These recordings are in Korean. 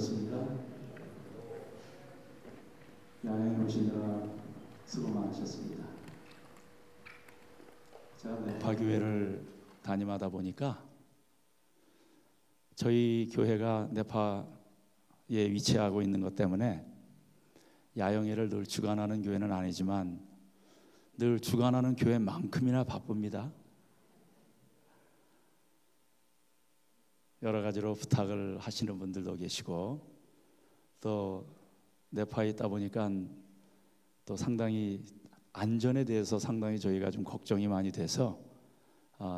오셨습니까? 야영에 오시느라 수고 많으셨습니다. 제가 네파교회를 담임하다 보니까 저희 교회가 네파에 위치하고 있는 것 때문에 야영회를 늘 주관하는 교회는 아니지만 늘 주관하는 교회만큼이나 바쁩니다. 여러 가지로 부탁을 하시는 분들도 계시고 또 네파에 있다 보니까 또 상당히 안전에 대해서 상당히 저희가 좀 걱정이 많이 돼서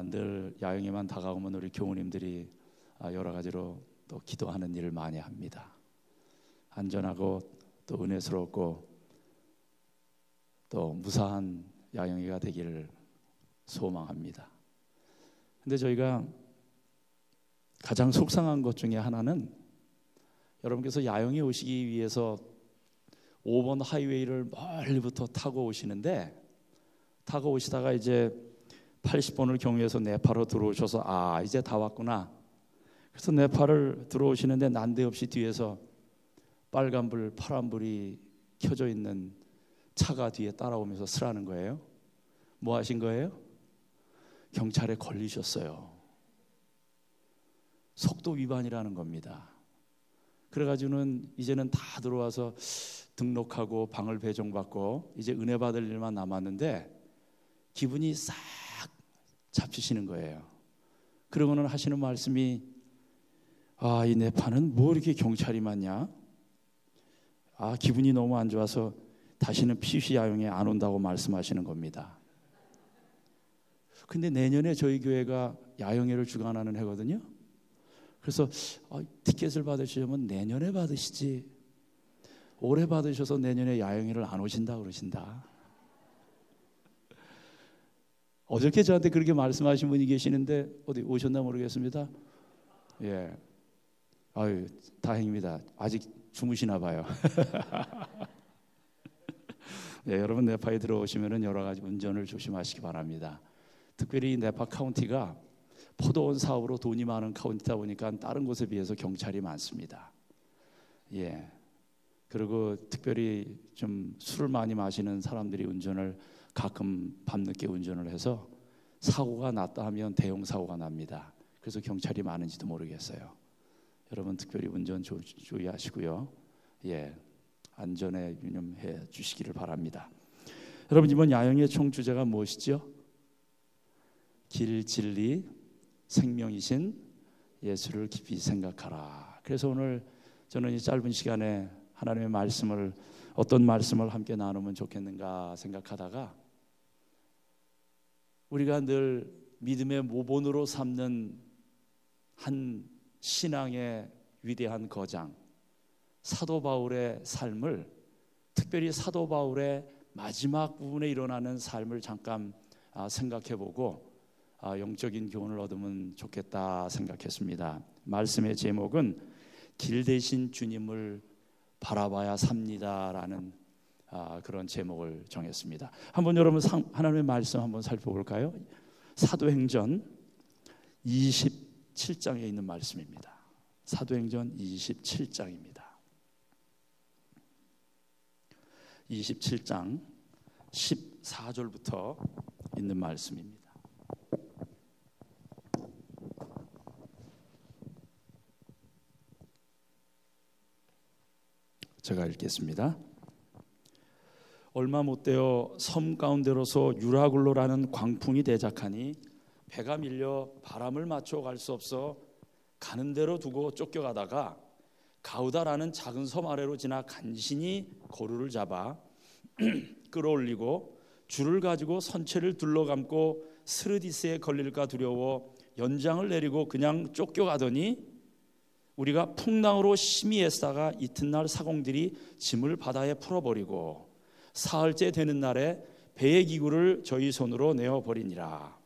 늘 야영에만 다가오면 우리 교우님들이 여러 가지로 또 기도하는 일을 많이 합니다. 안전하고 또 은혜스럽고 또 무사한 야영회가 되기를 소망합니다. 근데 저희가 가장 속상한 것 중에 하나는 여러분께서 야영에 오시기 위해서 5번 하이웨이를 멀리부터 타고 오시는데 타고 오시다가 이제 80번을 경유해서 네파로 들어오셔서 이제 다 왔구나. 그래서 네파를 들어오시는데 난데없이 뒤에서 빨간불 파란불이 켜져 있는 차가 뒤에 따라오면서 쓰라는 거예요. 뭐 하신 거예요? 경찰에 걸리셨어요. 속도 위반이라는 겁니다. 그래가지고는 이제는 다 들어와서 등록하고 방을 배정받고 이제 은혜 받을 일만 남았는데 기분이 싹 잡히시는 거예요. 그러고는 하시는 말씀이 이 네파는 뭐 이렇게 경찰이 많냐? 기분이 너무 안 좋아서 다시는 PUC 야영에 안 온다고 말씀하시는 겁니다. 근데 내년에 저희 교회가 야영회를 주관하는 해거든요. 그래서 티켓을 받으시려면 내년에 받으시지 올해 받으셔서 내년에 야영회를 안 오신다 그러신다. 어저께 저한테 그렇게 말씀하신 분이 계시는데 어디 오셨나 모르겠습니다. 예, 다행입니다. 아직 주무시나 봐요. 네, 여러분 네파에 들어오시면은 여러 가지 운전을 조심하시기 바랍니다. 특별히 네파 카운티가 포도원 사업으로 돈이 많은 카운티다 보니까 다른 곳에 비해서 경찰이 많습니다. 예. 그리고 특별히 좀 술을 많이 마시는 사람들이 운전을 가끔 밤늦게 운전을 해서 사고가 났다 하면 대형 사고가 납니다. 그래서 경찰이 많은지도 모르겠어요. 여러분 특별히 운전 주의하시고요. 예. 안전에 유념해 주시기를 바랍니다. 여러분 이번 야영의 총 주제가 무엇이죠? 길, 진리, 생명이신 예수를 깊이 생각하라. 그래서 오늘 저는 이 짧은 시간에 하나님의 말씀을 어떤 말씀을 함께 나누면 좋겠는가 생각하다가 우리가 늘 믿음의 모본으로 삼는 한 신앙의 위대한 거장 사도 바울의 삶을 특별히 사도 바울의 마지막 부분에 일어나는 삶을 잠깐 생각해보고 영적인 교훈을 얻으면 좋겠다 생각했습니다. 말씀의 제목은 길 대신 주님을 바라봐야 삽니다라는 그런 제목을 정했습니다. 한번 여러분 하나님의 말씀 한번 살펴볼까요? 사도행전 27장에 있는 말씀입니다. 사도행전 27장입니다. 27장 14절부터 있는 말씀입니다. 제가 읽겠습니다. 얼마 못되어 섬 가운데로서 유라굴로라는 광풍이 대작하니 배가 밀려 바람을 맞춰 갈 수 없어 가는 대로 두고 쫓겨가다가 가우다라는 작은 섬 아래로 지나 간신히 거루를 잡아 끌어올리고 줄을 가지고 선체를 둘러감고 스르디스에 걸릴까 두려워 연장을 내리고 그냥 쫓겨가더니 우리가 풍랑으로 심히 애쓰다가 이튿날 사공들이 짐을 바다에 풀어버리고 사흘째 되는 날에 배의 기구를 저희 손으로 내어버리니라.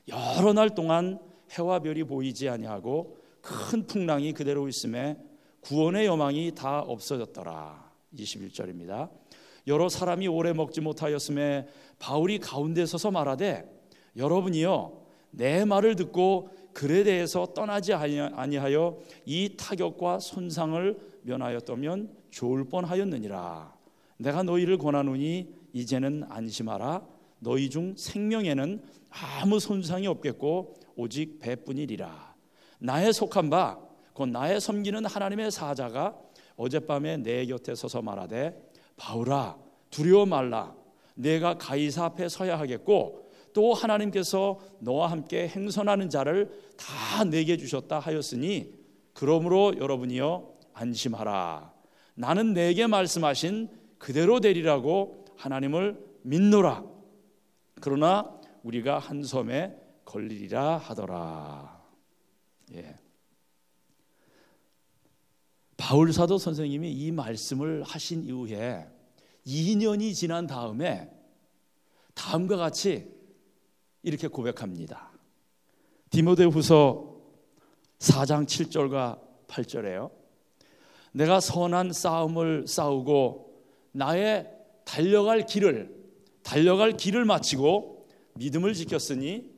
여러 날 동안 해와 별이 보이지 아니하고 큰 풍랑이 그대로 있음에 구원의 여망이 다 없어졌더라. 21절입니다. 여러 사람이 오래 먹지 못하였음에 바울이 가운데 서서 말하되 여러분이여 내 말을 듣고 글에 대해서 떠나지 아니하여 이 타격과 손상을 면하였다면 좋을 뻔하였느니라. 내가 너희를 권하노니 이제는 안심하라. 너희 중 생명에는 아무 손상이 없겠고 오직 배뿐이리라. 나의 속한 바 곧 나의 섬기는 하나님의 사자가 어젯밤에 내 곁에 서서 말하되 바울아 두려워 말라. 내가 가이사 앞에 서야 하겠고 또 하나님께서 너와 함께 행선하는 자를 다 내게 주셨다 하였으니 그러므로 여러분이여 안심하라. 나는 내게 말씀하신 그대로 되리라고 하나님을 믿노라. 그러나 우리가 한 섬에 걸리리라 하더라. 바울 사도 선생님이 이 말씀을 하신 이후에 2년이 지난 다음에 다음과 같이 이렇게 고백합니다. 디모데후서 4장 7절과 8절에요. 내가 선한 싸움을 싸우고 나의 달려갈 길을 마치고 믿음을 지켰으니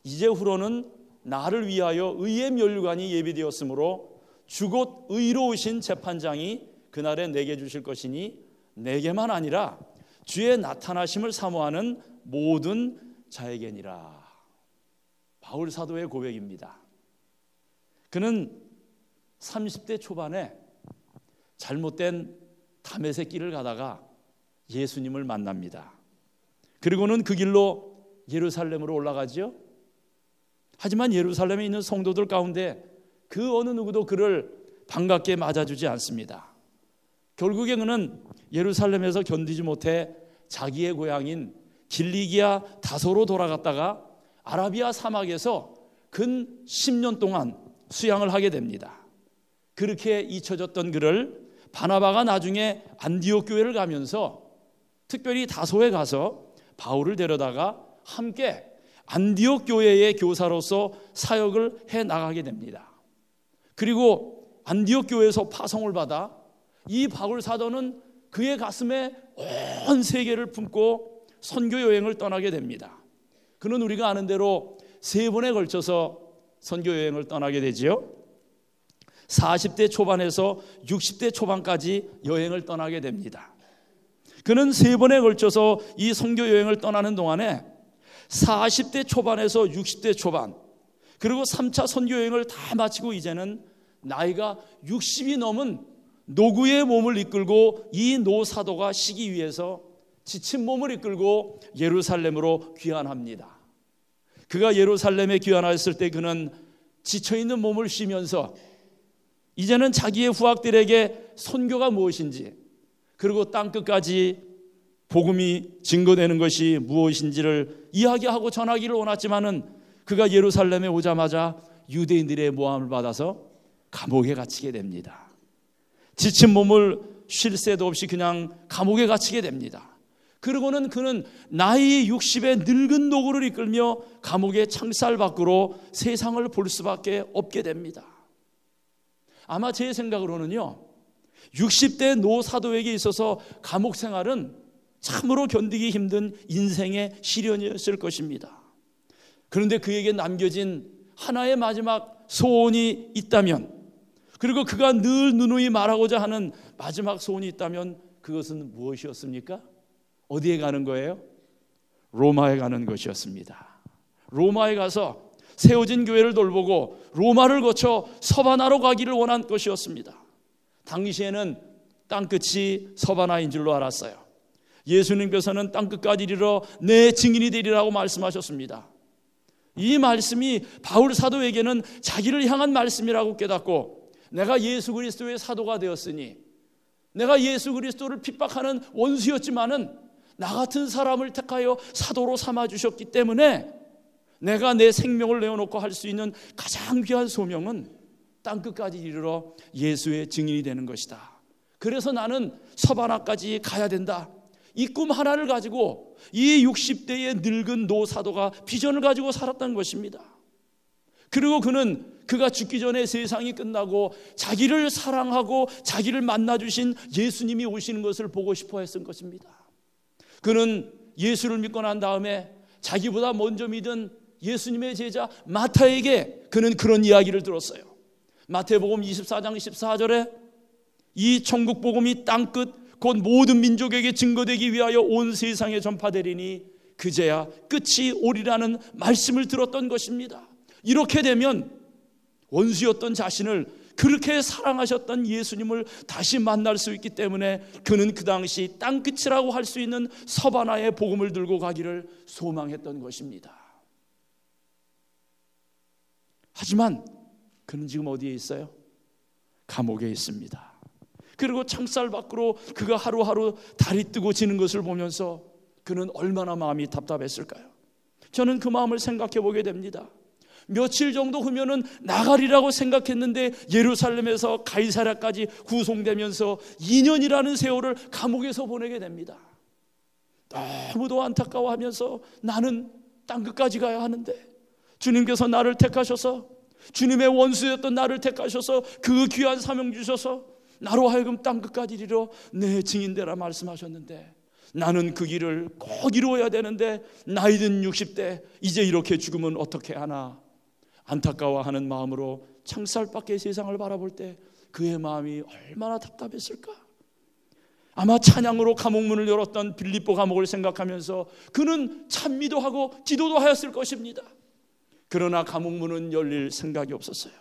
이제 후로는 나를 위하여 의의 면류관이 예비되었으므로 주곧 의로우신 재판장이 그날에 내게 주실 것이니 내게만 아니라 주의 나타나심을 사모하는 모든 자에게니라. 바울 사도의 고백입니다. 그는 30대 초반에 잘못된 다메섹 길을 가다가 예수님을 만납니다. 그리고는 그 길로 예루살렘으로 올라가죠. 하지만 예루살렘에 있는 성도들 가운데 그 어느 누구도 그를 반갑게 맞아주지 않습니다. 결국에 그는 예루살렘에서 견디지 못해 자기의 고향인 길리기아 다소로 돌아갔다가 아라비아 사막에서 근 10년 동안 수양을 하게 됩니다. 그렇게 잊혀졌던 그를 바나바가 나중에 안디옥 교회를 가면서 특별히 다소에 가서 바울을 데려다가 함께 안디옥 교회의 교사로서 사역을 해 나가게 됩니다. 그리고 안디옥 교회에서 파송을 받아 이 바울 사도는 그의 가슴에 온 세계를 품고 선교 여행을 떠나게 됩니다. 그는 우리가 아는 대로 3번에 걸쳐서 선교 여행을 떠나게 되지요. 40대 초반에서 60대 초반까지 여행을 떠나게 됩니다. 그는 3번에 걸쳐서 이 선교 여행을 떠나는 동안에 40대 초반에서 60대 초반 그리고 3차 선교 여행을 다 마치고 이제는 나이가 60이 넘은 노구의 몸을 이끌고 이 노사도가 쉬기 위해서 지친 몸을 이끌고 예루살렘으로 귀환합니다. 그가 예루살렘에 귀환하였을 때 그는 지쳐있는 몸을 쉬면서 이제는 자기의 후학들에게 선교가 무엇인지 그리고 땅끝까지 복음이 증거되는 것이 무엇인지를 이야기하고 전하기를 원했지만은 그가 예루살렘에 오자마자 유대인들의 모함을 받아서 감옥에 갇히게 됩니다. 지친 몸을 쉴 새도 없이 그냥 감옥에 갇히게 됩니다. 그리고는 그는 나이 60의 늙은 노구를 이끌며 감옥의 창살 밖으로 세상을 볼 수밖에 없게 됩니다. 아마 제 생각으로는요 60대 노사도에게 있어서 감옥 생활은 참으로 견디기 힘든 인생의 시련이었을 것입니다. 그런데 그에게 남겨진 하나의 마지막 소원이 있다면 그리고 그가 늘 누누이 말하고자 하는 마지막 소원이 있다면 그것은 무엇이었습니까? 어디에 가는 거예요? 로마에 가는 것이었습니다. 로마에 가서 세워진 교회를 돌보고 로마를 거쳐 서바나로 가기를 원한 것이었습니다. 당시에는 땅끝이 서바나인 줄로 알았어요. 예수님께서는 땅끝까지 이르러 내 증인이 되리라고 말씀하셨습니다. 이 말씀이 바울 사도에게는 자기를 향한 말씀이라고 깨닫고 내가 예수 그리스도의 사도가 되었으니 내가 예수 그리스도를 핍박하는 원수였지만은 나 같은 사람을 택하여 사도로 삼아주셨기 때문에 내가 내 생명을 내어놓고 할 수 있는 가장 귀한 소명은 땅끝까지 이르러 예수의 증인이 되는 것이다. 그래서 나는 서바나까지 가야 된다. 이 꿈 하나를 가지고 이 60대의 늙은 노사도가 비전을 가지고 살았던 것입니다. 그리고 그가 죽기 전에 세상이 끝나고 자기를 사랑하고 자기를 만나주신 예수님이 오시는 것을 보고 싶어 했을 것입니다. 그는 예수를 믿고 난 다음에 자기보다 먼저 믿은 예수님의 제자 마타에게 그는 그런 이야기를 들었어요. 마태복음 24장 14절에 이 천국 복음이 땅끝 곧 모든 민족에게 증거되기 위하여 온 세상에 전파되리니 그제야 끝이 오리라는 말씀을 들었던 것입니다. 이렇게 되면 원수였던 자신을 그렇게 사랑하셨던 예수님을 다시 만날 수 있기 때문에 그는 그 당시 땅끝이라고 할 수 있는 서바나의 복음을 들고 가기를 소망했던 것입니다. 하지만 그는 지금 어디에 있어요? 감옥에 있습니다. 그리고 창살 밖으로 그가 하루하루 달이 뜨고 지는 것을 보면서 그는 얼마나 마음이 답답했을까요? 저는 그 마음을 생각해 보게 됩니다. 며칠 정도 후면은 나가리라고 생각했는데 예루살렘에서 가이사랴까지 후송되면서 2년이라는 세월을 감옥에서 보내게 됩니다. 너무도 안타까워하면서 나는 땅끝까지 가야 하는데 주님께서 나를 택하셔서, 주님의 원수였던 나를 택하셔서 그 귀한 사명 주셔서 나로 하여금 땅끝까지 이르러 내 증인되라 말씀하셨는데 나는 그 길을 꼭 이루어야 되는데 나이 든 60대 이제 이렇게 죽으면 어떻게 하나 안타까워하는 마음으로 창살 밖의 세상을 바라볼 때 그의 마음이 얼마나 답답했을까. 아마 찬양으로 감옥문을 열었던 빌립보 감옥을 생각하면서 그는 찬미도 하고 기도도 하였을 것입니다. 그러나 감옥문은 열릴 생각이 없었어요.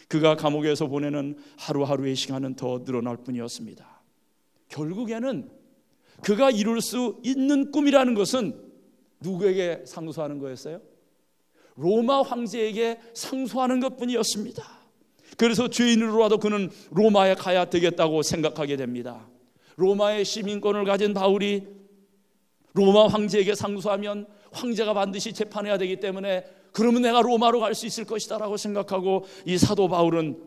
그가 감옥에서 보내는 하루하루의 시간은 더 늘어날 뿐이었습니다. 결국에는 그가 이룰 수 있는 꿈이라는 것은 누구에게 상소하는 거였어요? 로마 황제에게 상소하는 것뿐이었습니다. 그래서 죄인으로라도 그는 로마에 가야 되겠다고 생각하게 됩니다. 로마의 시민권을 가진 바울이 로마 황제에게 상소하면 황제가 반드시 재판해야 되기 때문에 그러면 내가 로마로 갈 수 있을 것이다 라고 생각하고 이 사도 바울은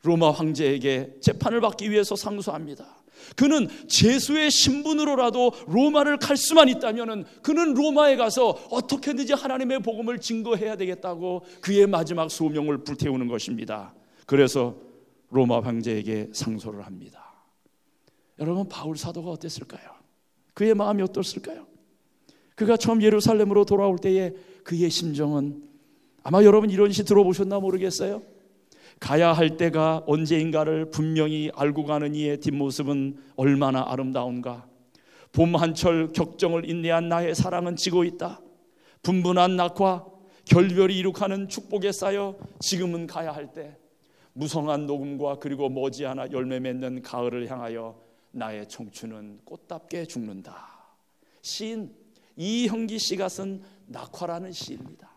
로마 황제에게 재판을 받기 위해서 상소합니다. 그는 제수의 신분으로라도 로마를 갈 수만 있다면 그는 로마에 가서 어떻게든지 하나님의 복음을 증거해야 되겠다고 그의 마지막 소명을 불태우는 것입니다. 그래서 로마 황제에게 상소를 합니다. 여러분, 바울 사도가 어땠을까요? 그의 마음이 어떻을까요? 그가 처음 예루살렘으로 돌아올 때에 그의 심정은 아마 여러분 이런 시 들어보셨나 모르겠어요. 가야 할 때가 언제인가를 분명히 알고 가는 이의 뒷모습은 얼마나 아름다운가. 봄 한철 격정을 인내한 나의 사랑은 지고 있다. 분분한 낙과 결별이 이룩하는 축복에 쌓여 지금은 가야 할 때 무성한 녹음과 그리고 머지않아 열매 맺는 가을을 향하여 나의 청춘은 꽃답게 죽는다. 시인 이형기 씨가 쓴 낙화라는 시입니다.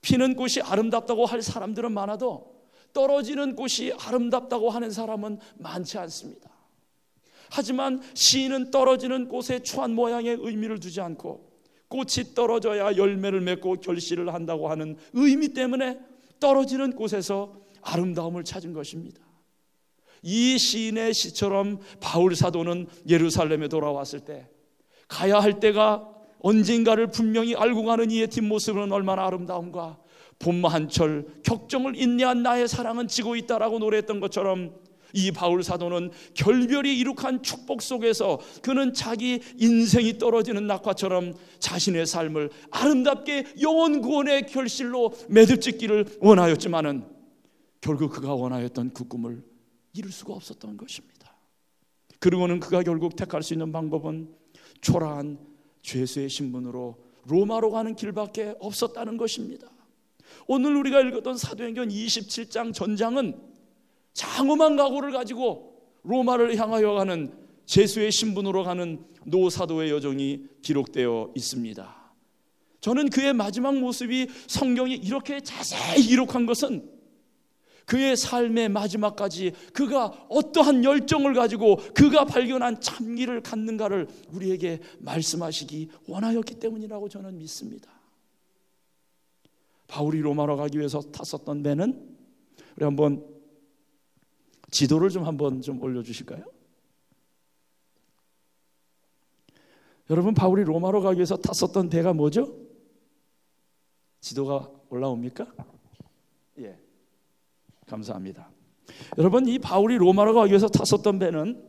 피는 꽃이 아름답다고 할 사람들은 많아도 떨어지는 꽃이 아름답다고 하는 사람은 많지 않습니다. 하지만 시인은 떨어지는 꽃의 추한 모양에 의미를 두지 않고 꽃이 떨어져야 열매를 맺고 결실을 한다고 하는 의미 때문에 떨어지는 꽃에서 아름다움을 찾은 것입니다. 이 시인의 시처럼 바울 사도는 예루살렘에 돌아왔을 때 가야 할 때가 언젠가를 분명히 알고 가는 이의 뒷모습은 얼마나 아름다운가. 봄 한철 격정을 인내한 나의 사랑은 지고 있다라고 노래했던 것처럼 이 바울 사도는 결별이 이룩한 축복 속에서 그는 자기 인생이 떨어지는 낙화처럼 자신의 삶을 아름답게 영원 구원의 결실로 매듭짓기를 원하였지만은 결국 그가 원하였던 그 꿈을 이룰 수가 없었던 것입니다. 그리고는 그가 결국 택할 수 있는 방법은 초라한 죄수의 신분으로 로마로 가는 길밖에 없었다는 것입니다. 오늘 우리가 읽었던 사도행전 27장 전장은 장엄한 각오를 가지고 로마를 향하여 가는 죄수의 신분으로 가는 노 사도의 여정이 기록되어 있습니다. 저는 그의 마지막 모습이 성경이 이렇게 자세히 기록한 것은 그의 삶의 마지막까지 그가 어떠한 열정을 가지고 그가 발견한 참기를 갖는가를 우리에게 말씀하시기 원하였기 때문이라고 저는 믿습니다. 바울이 로마로 가기 위해서 탔었던 배는, 우리 한번 지도를 한번 올려주실까요? 여러분, 바울이 로마로 가기 위해서 탔었던 배가 뭐죠? 지도가 올라옵니까? 예, 감사합니다. 여러분, 이 바울이 로마로 가기 위해서 탔었던 배는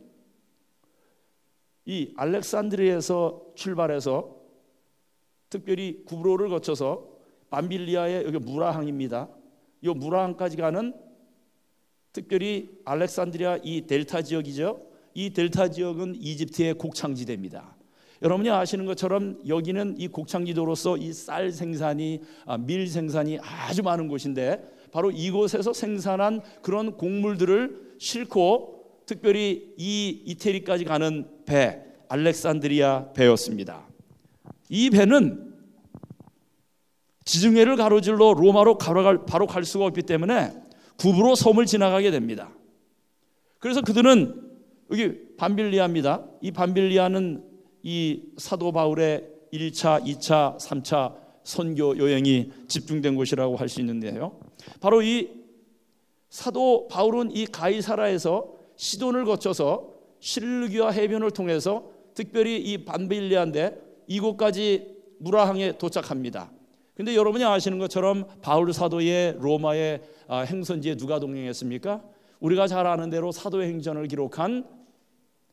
이 알렉산드리아에서 출발해서 특별히 구브로를 거쳐서 밤빌리아의 여기 무라항입니다. 이 무라항까지 가는 특별히 알렉산드리아 이 델타 지역이죠. 이 델타 지역은 이집트의 곡창지대입니다. 여러분이 아시는 것처럼 여기는 이 곡창지도로서 이 쌀 생산이 밀 생산이 아주 많은 곳인데 바로 이곳에서 생산한 그런 곡물들을 싣고 특별히 이 이태리까지 가는 배, 알렉산드리아 배였습니다. 이 배는 지중해를 가로질러 로마로 바로 갈 수가 없기 때문에 구브로 섬을 지나가게 됩니다. 그래서 그들은 여기 밤빌리아입니다. 이 밤빌리아는 이 사도 바울의 1차, 2차, 3차 선교 여행이 집중된 곳이라고 할 수 있는데요. 바로 이 사도 바울은 이 가이사라에서 시돈을 거쳐서 실루기아 해변을 통해서 특별히 이 밤빌리아인데 이곳까지 무라항에 도착합니다. 근데 여러분이 아시는 것처럼 바울 사도의 로마의 행선지에 누가 동행했습니까? 우리가 잘 아는 대로 사도행전을 기록한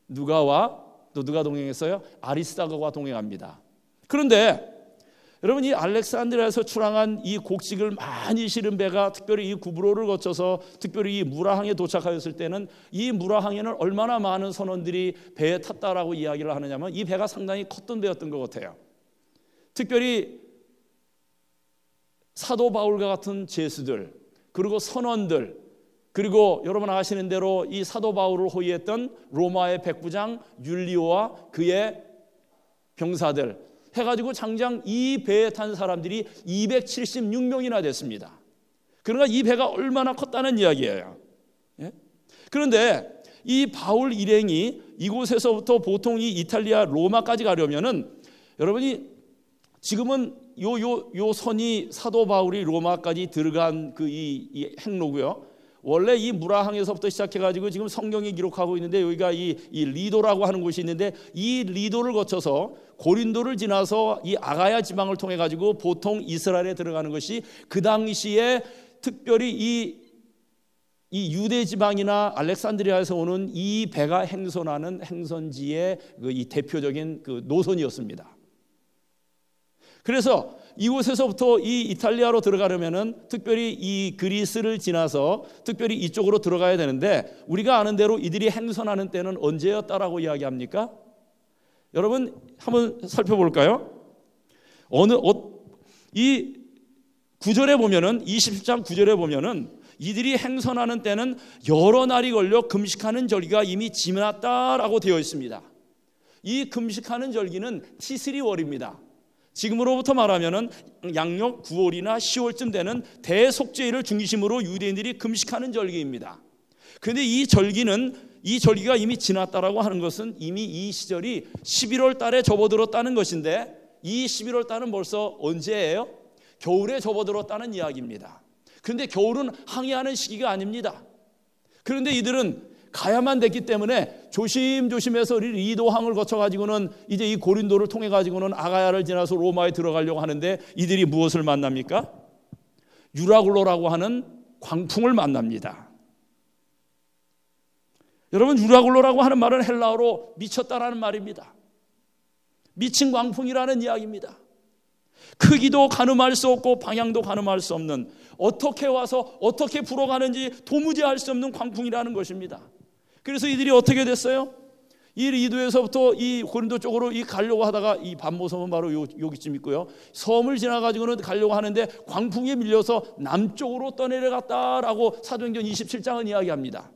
누가와 또 누가 동행했어요? 아리스다고가 동행합니다. 그런데 여러분 이 알렉산드리아에서 출항한 이 곡식을 많이 실은 배가 특별히 이 구브로를 거쳐서 특별히 이 무라항에 도착하였을 때는 이 무라항에는 얼마나 많은 선원들이 배에 탔다라고 이야기를 하느냐면 이 배가 상당히 컸던 배였던 것 같아요. 특별히 사도 바울과 같은 제수들 그리고 선원들 그리고 여러분 아시는 대로 이 사도 바울을 호위했던 로마의 백부장 율리오와 그의 병사들 해가지고 장장 이 배에 탄 사람들이 276명이나 됐습니다. 그러니까 이 배가 얼마나 컸다는 이야기예요. 예? 그런데 이 바울 일행이 이곳에서부터 보통 이 이탈리아 로마까지 가려면은 여러분이 지금은 요 선이 사도 바울이 로마까지 들어간 그 이 행로고요. 원래 이 무라항에서부터 시작해가지고 지금 성경이 기록하고 있는데 여기가 이 리도라고 하는 곳이 있는데 이 리도를 거쳐서 고린도를 지나서 이 아가야 지방을 통해 가지고 보통 이스라엘에 들어가는 것이 그 당시에 특별히 이 유대 지방이나 알렉산드리아에서 오는 이 배가 행선하는 행선지의 이 대표적인 그 노선이었습니다. 그래서 이곳에서부터 이 이탈리아로 들어가려면은 특별히 이 그리스를 지나서 특별히 이쪽으로 들어가야 되는데 우리가 아는 대로 이들이 행선하는 때는 언제였다라고 이야기합니까? 여러분 한번 살펴볼까요? 이 9절에 보면은 27장 9절에 보면은 이들이 행선하는 때는 여러 날이 걸려 금식하는 절기가 이미 지났다라고 되어 있습니다. 이 금식하는 절기는 티스리월입니다. 지금으로부터 말하면은 양력 9월이나 10월쯤 되는 대속죄일을 중심으로 유대인들이 금식하는 절기입니다. 그런데 이 절기가 이미 지났다라고 하는 것은 이미 이 시절이 11월 달에 접어들었다는 것인데 이 11월 달은 벌써 언제예요? 겨울에 접어들었다는 이야기입니다. 그런데 겨울은 항해하는 시기가 아닙니다. 그런데 이들은 가야만 됐기 때문에 조심조심해서 리도항을 거쳐가지고는 이제 이 고린도를 통해가지고는 아가야를 지나서 로마에 들어가려고 하는데 이들이 무엇을 만납니까? 유라굴로라고 하는 광풍을 만납니다. 여러분 유라굴로라고 하는 말은 헬라어로 미쳤다라는 말입니다. 미친 광풍이라는 이야기입니다. 크기도 가늠할 수 없고 방향도 가늠할 수 없는 어떻게 와서 어떻게 불어가는지 도무지 알 수 없는 광풍이라는 것입니다. 그래서 이들이 어떻게 됐어요? 이 리도에서부터 이 고린도 쪽으로 가려고 하다가 이 반모섬은 바로 여기쯤 있고요. 섬을 지나가지고는 가려고 하는데 광풍에 밀려서 남쪽으로 떠내려갔다라고 사도행전 27장은 이야기합니다.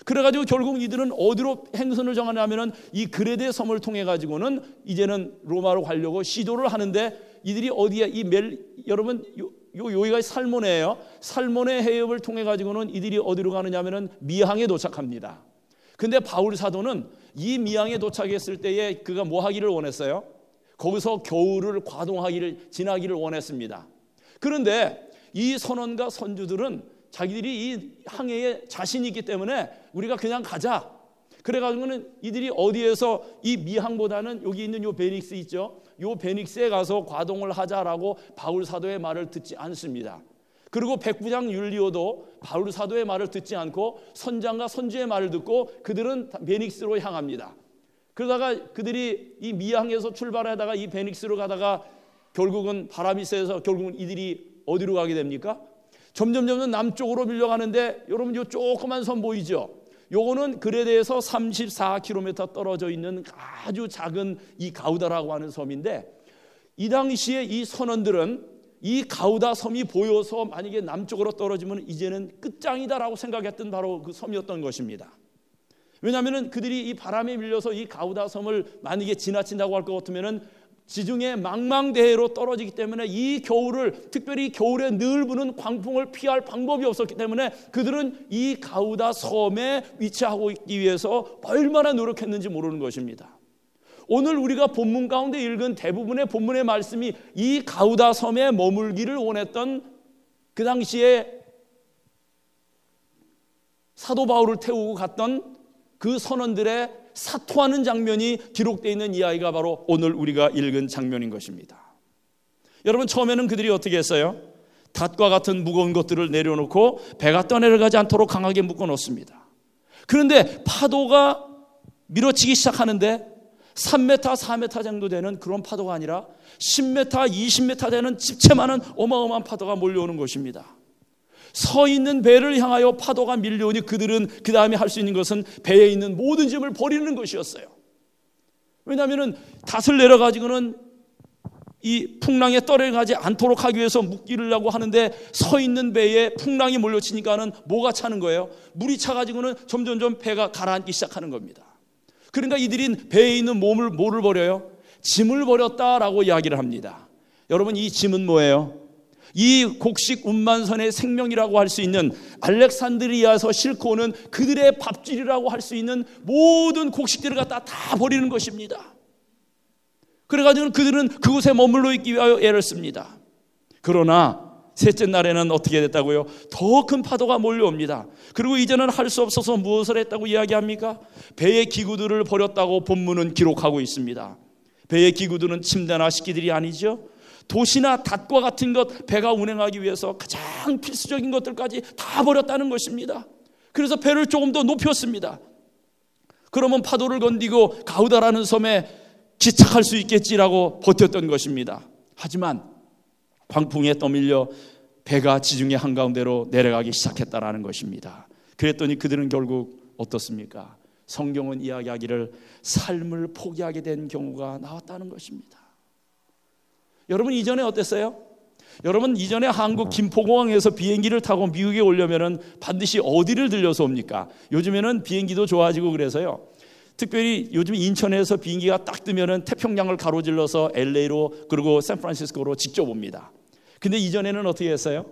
그래가지고 결국 이들은 어디로 행선을 정하냐면은 이 그레데 섬을 통해 가지고는 이제는 로마로 가려고 시도를 하는데 이들이 어디에 여러분 여기가 살모네예요. 살모네 해협을 통해 가지고는 이들이 어디로 가느냐면은 미항에 도착합니다. 근데 바울 사도는 이 미항에 도착했을 때에 그가 뭐 하기를 원했어요? 거기서 겨울을 지나기를 원했습니다. 그런데 이 선원과 선주들은 자기들이 이 항해에 자신이 있기 때문에 우리가 그냥 가자. 그래가지고는 이들이 어디에서 이 미항보다는 여기 있는 요 베닉스 있죠? 요 베닉스에 가서 과동을 하자라고 바울 사도의 말을 듣지 않습니다. 그리고 백부장 율리오도 바울 사도의 말을 듣지 않고 선장과 선주의 말을 듣고 그들은 베닉스로 향합니다. 그러다가 그들이 이 미항에서 출발하다가 이 베닉스로 가다가 결국은 바람이 세서 결국은 이들이 어디로 가게 됩니까? 점점 남쪽으로 밀려가는데 여러분 이 조그만 섬 보이죠? 요거는 그레데에서 34km 떨어져 있는 아주 작은 이 가우다라고 하는 섬인데, 이 당시에 이 선원들은 이 가우다 섬이 보여서 만약에 남쪽으로 떨어지면 이제는 끝장이다라고 생각했던 바로 그 섬이었던 것입니다. 왜냐하면 그들이 이 바람에 밀려서 이 가우다 섬을 만약에 지나친다고 할 것 같으면은 지중해 망망대해로 떨어지기 때문에 이 겨울을, 특별히 겨울에 늘 부는 광풍을 피할 방법이 없었기 때문에 그들은 이 가우다 섬에 위치하고 있기 위해서 얼마나 노력했는지 모르는 것입니다. 오늘 우리가 본문 가운데 읽은 대부분의 본문의 말씀이 이 가우다 섬에 머물기를 원했던 그 당시에 사도 바울을 태우고 갔던 그 선원들의 사토하는 장면이 기록되어 있는 이야기가 바로 오늘 우리가 읽은 장면인 것입니다. 여러분, 처음에는 그들이 어떻게 했어요? 닷과 같은 무거운 것들을 내려놓고 배가 떠내려가지 않도록 강하게 묶어놓습니다. 그런데 파도가 밀어치기 시작하는데 3m, 4m 정도 되는 그런 파도가 아니라 10m, 20m 되는 집채 많은 어마어마한 파도가 몰려오는 것입니다. 서 있는 배를 향하여 파도가 밀려오니 그들은 그 다음에 할 수 있는 것은 배에 있는 모든 짐을 버리는 것이었어요. 왜냐하면 닷을 내려가지고는 이 풍랑에 떠내려가지 않도록 하기 위해서 묶이려고 하는데 서 있는 배에 풍랑이 몰려치니까는 뭐가 차는 거예요? 물이 차가지고는 점점점 배가 가라앉기 시작하는 겁니다. 그러니까 이들이 배에 있는 뭐를 버려요? 짐을 버렸다라고 이야기를 합니다. 여러분, 이 짐은 뭐예요? 이 곡식 운반선의 생명이라고 할 수 있는 알렉산드리아에서 싣고 오는 그들의 밥줄이라고 할 수 있는 모든 곡식들을 갖다 다 버리는 것입니다. 그래가지고 그들은 그곳에 머물러 있기 위하여 애를 씁니다. 그러나 셋째 날에는 어떻게 됐다고요? 더 큰 파도가 몰려옵니다. 그리고 이제는 할 수 없어서 무엇을 했다고 이야기합니까? 배의 기구들을 버렸다고 본문은 기록하고 있습니다. 배의 기구들은 침대나 식기들이 아니죠. 돛이나 닷과 같은 것, 배가 운행하기 위해서 가장 필수적인 것들까지 다 버렸다는 것입니다. 그래서 배를 조금 더 높였습니다. 그러면 파도를 건디고 가우다라는 섬에 기착할 수 있겠지라고 버텼던 것입니다. 하지만 광풍에 떠밀려 배가 지중해 한가운데로 내려가기 시작했다라는 것입니다. 그랬더니 그들은 결국 어떻습니까? 성경은 이야기하기를 삶을 포기하게 된 경우가 나왔다는 것입니다. 여러분, 이전에 어땠어요? 여러분, 이전에 한국 김포공항에서 비행기를 타고 미국에 오려면은 반드시 어디를 들려서 옵니까? 요즘에는 비행기도 좋아지고 그래서요, 특별히 요즘 인천에서 비행기가 딱 뜨면은 태평양을 가로질러서 LA로 그리고 샌프란시스코로 직접 옵니다. 근데 이전에는 어떻게 했어요?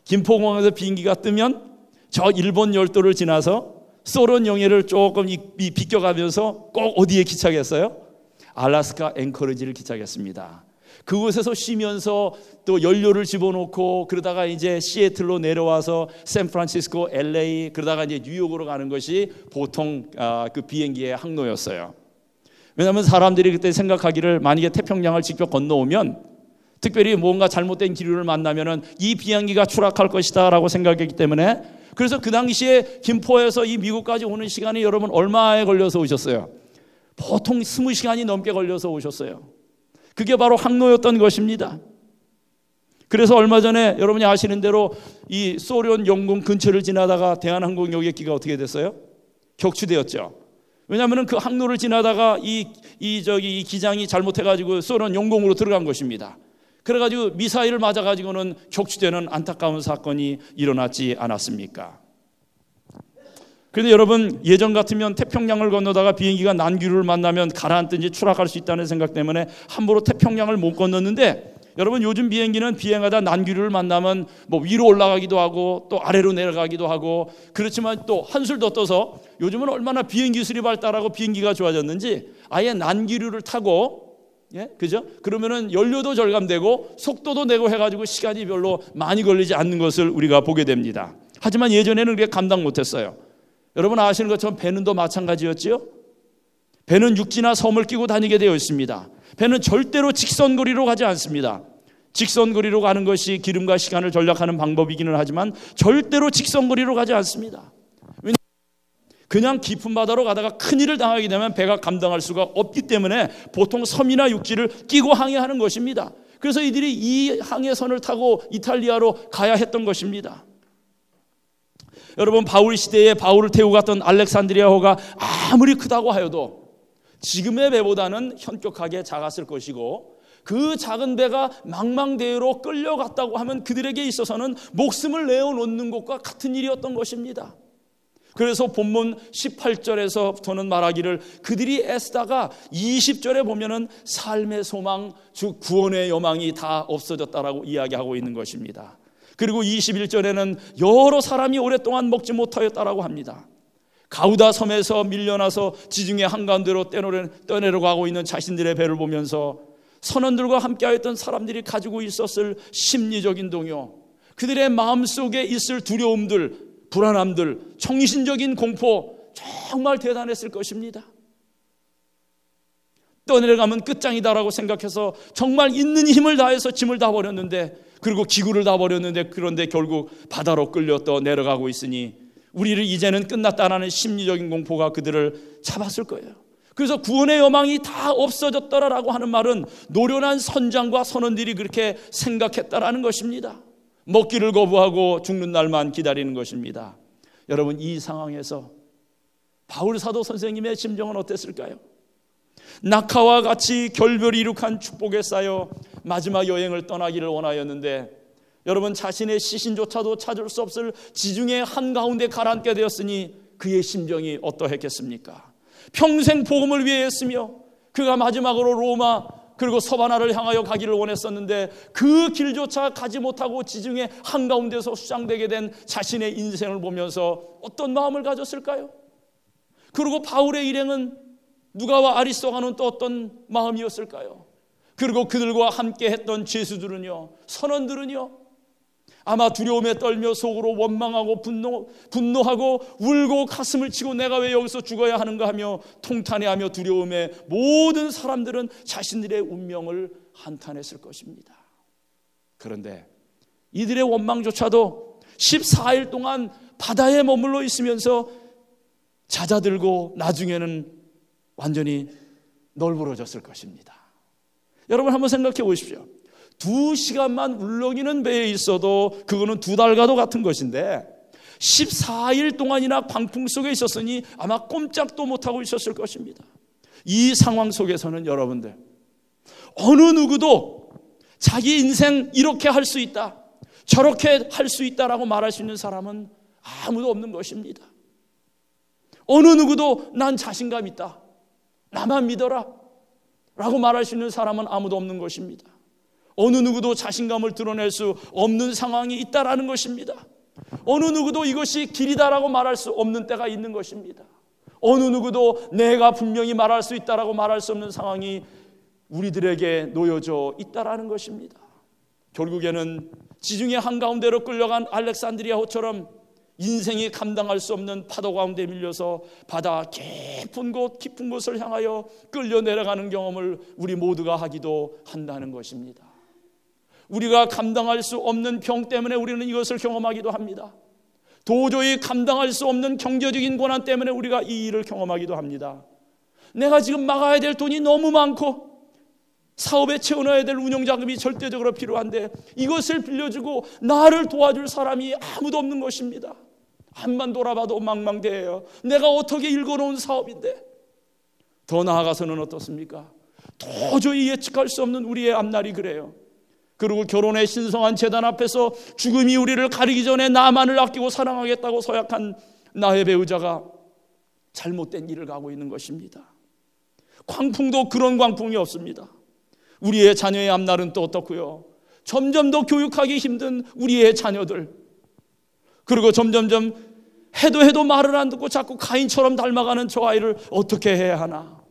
김포공항에서 비행기가 뜨면 저 일본 열도를 지나서 소련 영해를 조금 비껴가면서 꼭 어디에 기착했어요? 알래스카 앵커리지를 기착했습니다. 그곳에서 쉬면서 또 연료를 집어넣고 그러다가 이제 시애틀로 내려와서 샌프란시스코, LA, 그러다가 이제 뉴욕으로 가는 것이 보통 그 비행기의 항로였어요. 왜냐하면 사람들이 그때 생각하기를 만약에 태평양을 직접 건너오면, 특별히 뭔가 잘못된 기류를 만나면은 이 비행기가 추락할 것이다라고 생각했기 때문에, 그래서 그 당시에 김포에서 이 미국까지 오는 시간이 여러분 얼마에 걸려서 오셨어요? 보통 20시간이 넘게 걸려서 오셨어요. 그게 바로 항로였던 것입니다. 그래서 얼마 전에 여러분이 아시는 대로 이 소련 영공 근처를 지나다가 대한항공 여객기가 어떻게 됐어요? 격추되었죠. 왜냐하면 그 항로를 지나다가 이 기장이 잘못해가지고 소련 영공으로 들어간 것입니다. 그래가지고 미사일을 맞아가지고는 격추되는 안타까운 사건이 일어났지 않았습니까? 그런데 여러분, 예전 같으면 태평양을 건너다가 비행기가 난기류를 만나면 가라앉든지 추락할 수 있다는 생각 때문에 함부로 태평양을 못 건넜는데, 여러분 요즘 비행기는 비행하다 난기류를 만나면 뭐 위로 올라가기도 하고 또 아래로 내려가기도 하고, 그렇지만 또 한술 더 떠서 요즘은 얼마나 비행 기술이 발달하고 비행기가 좋아졌는지 아예 난기류를 타고, 그죠? 그러면은 연료도 절감되고 속도도 내고 해가지고 시간이 별로 많이 걸리지 않는 것을 우리가 보게 됩니다. 하지만 예전에는 그게 감당 못했어요. 여러분 아시는 것처럼 배는 또 마찬가지였지요. 배는 육지나 섬을 끼고 다니게 되어 있습니다. 배는 절대로 직선거리로 가지 않습니다. 직선거리로 가는 것이 기름과 시간을 절약하는 방법이기는 하지만 절대로 직선거리로 가지 않습니다. 그냥 깊은 바다로 가다가 큰일을 당하게 되면 배가 감당할 수가 없기 때문에 보통 섬이나 육지를 끼고 항해하는 것입니다. 그래서 이들이 이 항해선을 타고 이탈리아로 가야 했던 것입니다. 여러분, 바울 시대에 바울을 태우고 갔던 알렉산드리아호가 아무리 크다고 하여도 지금의 배보다는 현격하게 작았을 것이고, 그 작은 배가 망망대해로 끌려갔다고 하면 그들에게 있어서는 목숨을 내어놓는 것과 같은 일이었던 것입니다. 그래서 본문 18절에서부터는 말하기를 그들이 애쓰다가 20절에 보면은 삶의 소망, 즉 구원의 여망이 다 없어졌다라고 이야기하고 있는 것입니다. 그리고 21절에는 여러 사람이 오랫동안 먹지 못하였다라고 합니다. 가우다 섬에서 밀려나서 지중해 한가운데로 떠내려가고 있는 자신들의 배를 보면서 선원들과 함께하였던 사람들이 가지고 있었을 심리적인 동요, 그들의 마음속에 있을 두려움들, 불안함들, 정신적인 공포, 정말 대단했을 것입니다. 떠내려가면 끝장이다라고 생각해서 정말 있는 힘을 다해서 짐을 다 버렸는데, 그리고 기구를 다 버렸는데, 그런데 결국 바다로 끌려 떠내려가고 있으니 우리를 이제는 끝났다라는 심리적인 공포가 그들을 잡았을 거예요. 그래서 구원의 여망이 다 없어졌더라라고 하는 말은 노련한 선장과 선원들이 그렇게 생각했다라는 것입니다. 먹기를 거부하고 죽는 날만 기다리는 것입니다. 여러분, 이 상황에서 바울 사도 선생님의 심정은 어땠을까요? 낙하와 같이 결별이 이룩한 축복에 쌓여 마지막 여행을 떠나기를 원하였는데, 여러분, 자신의 시신조차도 찾을 수 없을 지중해 한가운데 가라앉게 되었으니 그의 심정이 어떠했겠습니까? 평생 복음을 위해 했으며 그가 마지막으로 로마 그리고 서바나를 향하여 가기를 원했었는데 그 길조차 가지 못하고 지중해 한가운데서 수장되게 된 자신의 인생을 보면서 어떤 마음을 가졌을까요? 그리고 바울의 일행은 누가와 아리스도가는 또 어떤 마음이었을까요? 그리고 그들과 함께 했던 죄수들은요, 선원들은요, 아마 두려움에 떨며 속으로 원망하고 분노하고 울고 가슴을 치고 내가 왜 여기서 죽어야 하는가 하며 통탄해하며 두려움에 모든 사람들은 자신들의 운명을 한탄했을 것입니다. 그런데 이들의 원망조차도 14일 동안 바다에 머물러 있으면서 잦아들고 나중에는 완전히 널브러졌을 것입니다. 여러분, 한번 생각해 보십시오. 2시간만 울렁이는 배에 있어도 그거는 2달과도 같은 것인데 14일 동안이나 광풍 속에 있었으니 아마 꼼짝도 못하고 있었을 것입니다. 이 상황 속에서는 여러분들, 어느 누구도 자기 인생 이렇게 할 수 있다, 저렇게 할 수 있다라고 말할 수 있는 사람은 아무도 없는 것입니다. 어느 누구도 난 자신감 있다, 나만 믿어라 라고 말할 수 있는 사람은 아무도 없는 것입니다. 어느 누구도 자신감을 드러낼 수 없는 상황이 있다라는 것입니다. 어느 누구도 이것이 길이다라고 말할 수 없는 때가 있는 것입니다. 어느 누구도 내가 분명히 말할 수 있다라고 말할 수 없는 상황이 우리들에게 놓여져 있다라는 것입니다. 결국에는 지중해 한가운데로 끌려간 알렉산드리아호처럼 인생이 감당할 수 없는 파도 가운데 밀려서 바다 깊은 곳을 향하여 끌려 내려가는 경험을 우리 모두가 하기도 한다는 것입니다. 우리가 감당할 수 없는 병 때문에 우리는 이것을 경험하기도 합니다. 도저히 감당할 수 없는 경제적인 고난 때문에 우리가 이 일을 경험하기도 합니다. 내가 지금 막아야 될 돈이 너무 많고 사업에 채워넣어야 될 운영자금이 절대적으로 필요한데 이것을 빌려주고 나를 도와줄 사람이 아무도 없는 것입니다. 한만 돌아봐도 망망대해요. 내가 어떻게 일궈놓은 사업인데. 더 나아가서는 어떻습니까? 도저히 예측할 수 없는 우리의 앞날이 그래요. 그리고 결혼의 신성한 제단 앞에서 죽음이 우리를 가리기 전에 나만을 아끼고 사랑하겠다고 서약한 나의 배우자가 잘못된 길을 가고 있는 것입니다. 광풍도 그런 광풍이 없습니다. 우리의 자녀의 앞날은 또 어떻고요? 점점 더 교육하기 힘든 우리의 자녀들, 그리고 점점점 해도 말을 안 듣고 자꾸 가인처럼 닮아가는 저 아이를 어떻게 해야 하나.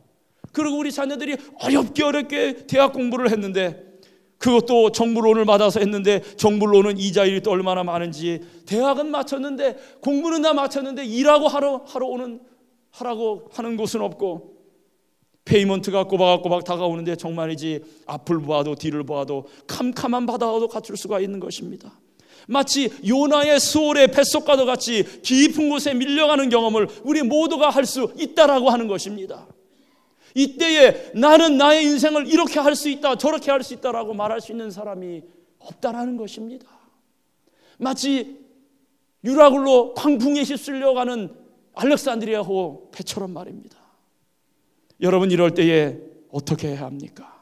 그리고 우리 자녀들이 어렵게 대학 공부를 했는데 그것도 정부론을 받아서 했는데 정부론은 이자율이 또 얼마나 많은지, 대학은 마쳤는데 공부는 다 마쳤는데 일하고 하라고 하는 곳은 없고 페이먼트가 꼬박꼬박 다가오는데 정말이지 앞을 보아도 뒤를 보아도 캄캄한 바다와도 갖출 수가 있는 것입니다. 마치 요나의 수월의 뱃속과도 같이 깊은 곳에 밀려가는 경험을 우리 모두가 할 수 있다라고 하는 것입니다. 이때에 나는 나의 인생을 이렇게 할 수 있다, 저렇게 할 수 있다라고 말할 수 있는 사람이 없다라는 것입니다. 마치 유라굴로 광풍에 휩쓸려가는 알렉산드리아호 배처럼 말입니다. 여러분, 이럴 때에 어떻게 해야 합니까?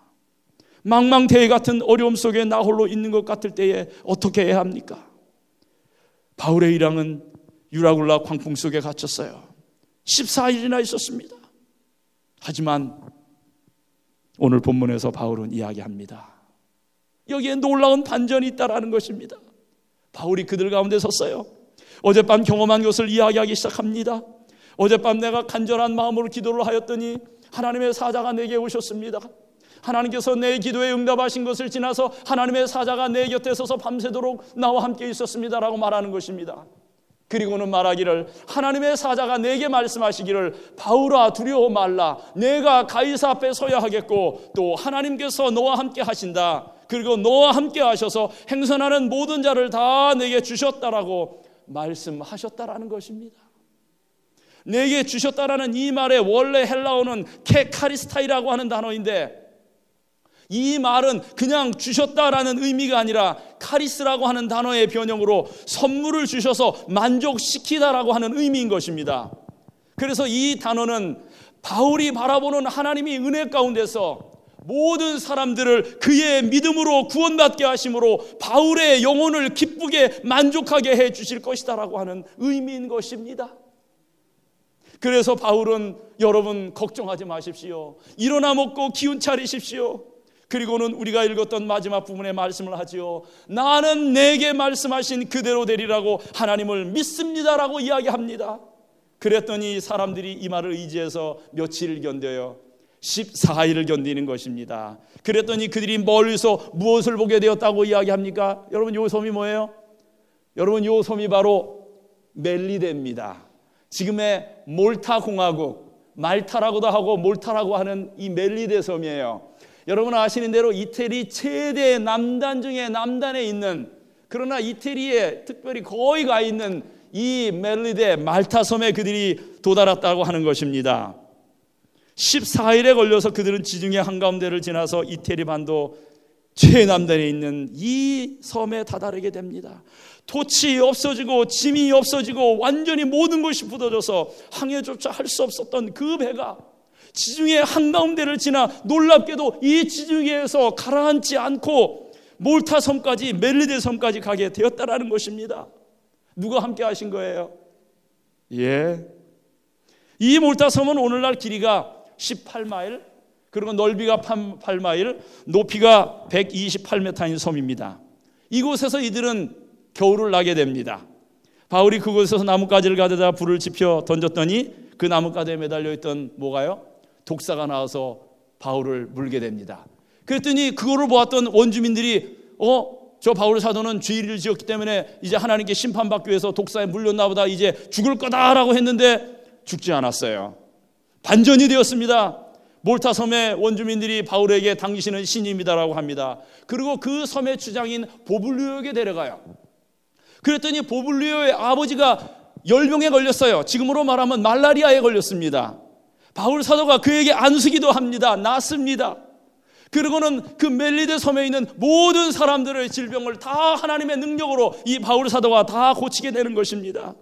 망망대해 같은 어려움 속에 나 홀로 있는 것 같을 때에 어떻게 해야 합니까? 바울의 일행은 유라굴라 광풍 속에 갇혔어요. 14일이나 있었습니다. 하지만 오늘 본문에서 바울은 이야기합니다. 여기에 놀라운 반전이 있다라는 것입니다. 바울이 그들 가운데 섰어요. 어젯밤 경험한 것을 이야기하기 시작합니다. 어젯밤 내가 간절한 마음으로 기도를 하였더니 하나님의 사자가 내게 오셨습니다. 하나님께서 내 기도에 응답하신 것을 지나서 하나님의 사자가 내 곁에 서서 밤새도록 나와 함께 있었습니다라고 말하는 것입니다. 그리고는 말하기를, 하나님의 사자가 내게 말씀하시기를, 바울아 두려워 말라, 내가 가이사 앞에 서야 하겠고 또 하나님께서 너와 함께 하신다, 그리고 너와 함께 하셔서 행선하는 모든 자를 다 내게 주셨다라고 말씀하셨다라는 것입니다. 내게 주셨다라는 이 말의 원래 헬라어는 케카리스타이라고 하는 단어인데, 이 말은 그냥 주셨다라는 의미가 아니라 카리스라고 하는 단어의 변형으로 선물을 주셔서 만족시키다라고 하는 의미인 것입니다. 그래서 이 단어는 바울이 바라보는 하나님이 은혜 가운데서 모든 사람들을 그의 믿음으로 구원받게 하심으로 바울의 영혼을 기쁘게 만족하게 해 주실 것이다라고 하는 의미인 것입니다. 그래서 바울은, 여러분 걱정하지 마십시오, 일어나 먹고 기운 차리십시오. 그리고는 우리가 읽었던 마지막 부분의 말씀을 하지요. 나는 내게 말씀하신 그대로 되리라고 하나님을 믿습니다라고 이야기합니다. 그랬더니 사람들이 이 말을 의지해서 며칠을 견뎌요. 14일을 견디는 것입니다. 그랬더니 그들이 멀리서 무엇을 보게 되었다고 이야기합니까? 여러분, 요 섬이 뭐예요? 여러분, 요 섬이 바로 멜리데입니다. 지금의 몰타 공화국, 말타라고도 하고 몰타라고 하는 이 멜리데 섬이에요. 여러분 아시는 대로 이태리 최대 남단 중에 남단에 있는, 그러나 이태리에 특별히 거의 가 있는 이 멜리데 말타 섬에 그들이 도달했다고 하는 것입니다. 14일에 걸려서 그들은 지중해 한가운데를 지나서 이태리 반도 최남단에 있는 이 섬에 다다르게 됩니다. 토치 없어지고 짐이 없어지고 완전히 모든 것이 부서져서 항해조차 할 수 없었던 그 배가 지중해 한가운데를 지나 놀랍게도 이 지중해에서 가라앉지 않고 몰타 섬까지, 멜리데 섬까지 가게 되었다라는 것입니다. 누가 함께 하신 거예요? 이 몰타 섬은 오늘날 길이가 18마일, 그리고 넓이가 8마일, 높이가 128m인 섬입니다. 이곳에서 이들은 겨울을 나게 됩니다. 바울이 그곳에서 나뭇가지를 가져다 불을 지펴 던졌더니 그 나뭇가지에 매달려 있던 뭐가요? 독사가 나와서 바울을 물게 됩니다. 그랬더니 그거를 보았던 원주민들이 저 바울 사도는 죄를 지었기 때문에 이제 하나님께 심판받기 위해서 독사에 물렸나 보다, 이제 죽을 거다라고 했는데 죽지 않았어요. 반전이 되었습니다. 몰타 섬의 원주민들이 바울에게 당신은 신입니다라고 합니다. 그리고 그 섬의 주장인 보블리오에게 데려가요. 그랬더니 보블리오의 아버지가 열병에 걸렸어요. 지금으로 말하면 말라리아에 걸렸습니다. 바울 사도가 그에게 안수기도 합니다. 낫습니다. 그리고는 그 멜리데 섬에 있는 모든 사람들의 질병을 다 하나님의 능력으로 이 바울 사도가 다 고치게 되는 것입니다.